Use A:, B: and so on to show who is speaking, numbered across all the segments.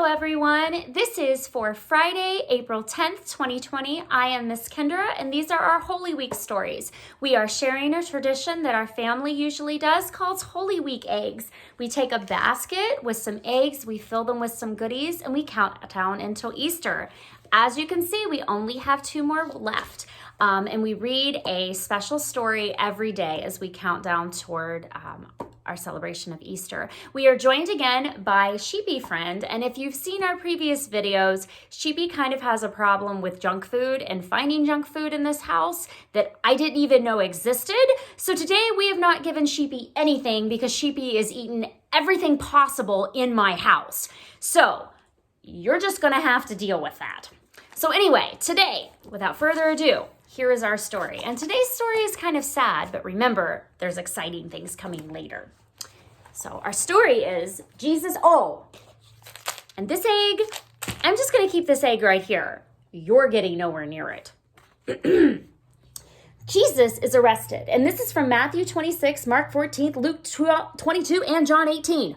A: Hello everyone, this is for Friday, April 10th, 2020. I am Miss Kendra and these are our Holy Week stories. We are sharing a tradition that our family usually does called Holy Week eggs. We take a basket with some eggs, we fill them with some goodies, and we count down until Easter. As you can see, we only have 2 more left. And we read a special story every day as we count down toward our celebration of Easter. We are joined again by Sheepy Friend, and if you've seen our previous videos, Sheepy kind of has a problem with junk food and finding junk food in this house that I didn't even know existed. So today we have not given Sheepy anything because Sheepy is eating everything possible in my house. So you're just gonna have to deal with that. So anyway, today, without further ado, here is our story. And today's story is kind of sad, but remember, there's exciting things coming later. So our story is Jesus, and this egg, I'm just gonna keep this egg right here. You're getting nowhere near it. Jesus is arrested, and this is from Matthew 26, Mark 14, Luke 22, and John 18.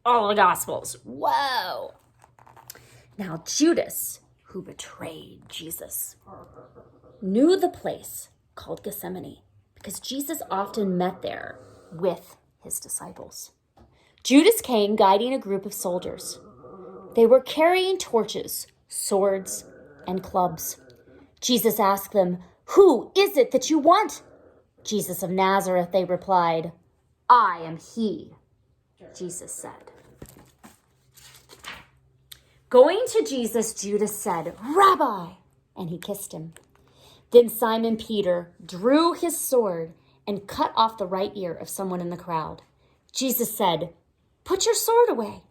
A: All the Gospels, whoa. Now Judas, who betrayed Jesus, knew the place called Gethsemane because Jesus often met there with his disciples. Judas came guiding a group of soldiers. They were carrying torches, swords, and clubs. Jesus asked them, "Who is it that you want?" "Jesus of Nazareth," they replied. "I am he," Jesus said. Going to Jesus, Judas said, "Rabbi," and he kissed him. Then Simon Peter drew his sword and cut off the right ear of someone in the crowd. Jesus said, "Put your sword away."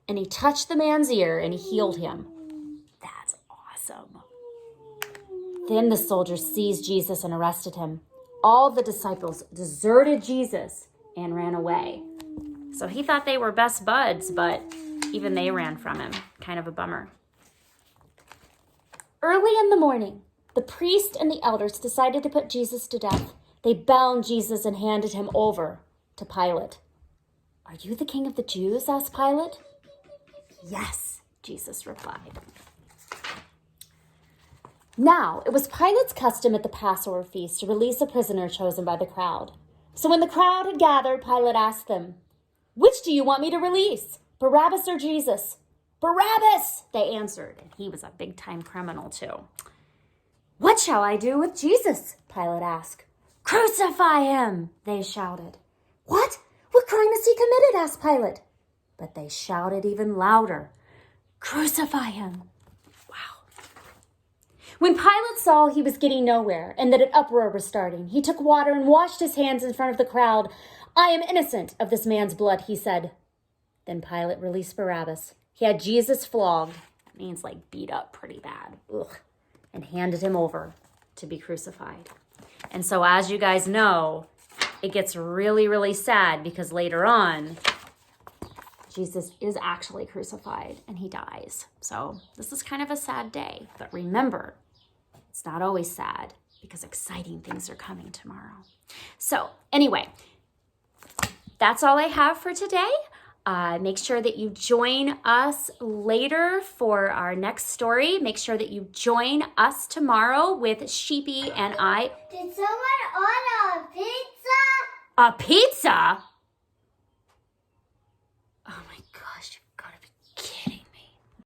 A: And he touched the man's ear and he healed him. That's awesome. Then the soldiers seized Jesus and arrested him. All the disciples deserted Jesus and ran away. So he thought they were best buds, but even they ran from him. Kind of a bummer. Early in the morning, the priest and the elders decided to put Jesus to death. They bound Jesus and handed him over to Pilate. "Are you the king of the Jews?" asked Pilate. "Yes," Jesus replied. Now, it was Pilate's custom at the Passover feast to release a prisoner chosen by the crowd. So when the crowd had gathered, Pilate asked them, "Which do you want me to release, Barabbas or Jesus?" "Barabbas," they answered, and he was a big-time criminal too. "What shall I do with Jesus?" Pilate asked. "Crucify him," they shouted. "What? What crime has he committed?" asked Pilate. But they shouted even louder, "Crucify him." Wow. When Pilate saw he was getting nowhere and that an uproar was starting, he took water and washed his hands in front of the crowd. "I am innocent of this man's blood," he said. Then Pilate released Barabbas. He had Jesus flogged, that means like beat up pretty bad, and handed him over to be crucified. And so as you guys know, it gets really, really sad because later on, Jesus is actually crucified and he dies. So this is kind of a sad day, but remember, it's not always sad because exciting things are coming tomorrow. So anyway, that's all I have for today. Make sure that you join us later for our next story. Make sure that you join us tomorrow with Sheepy and I.
B: Did someone order a pizza?
A: A pizza?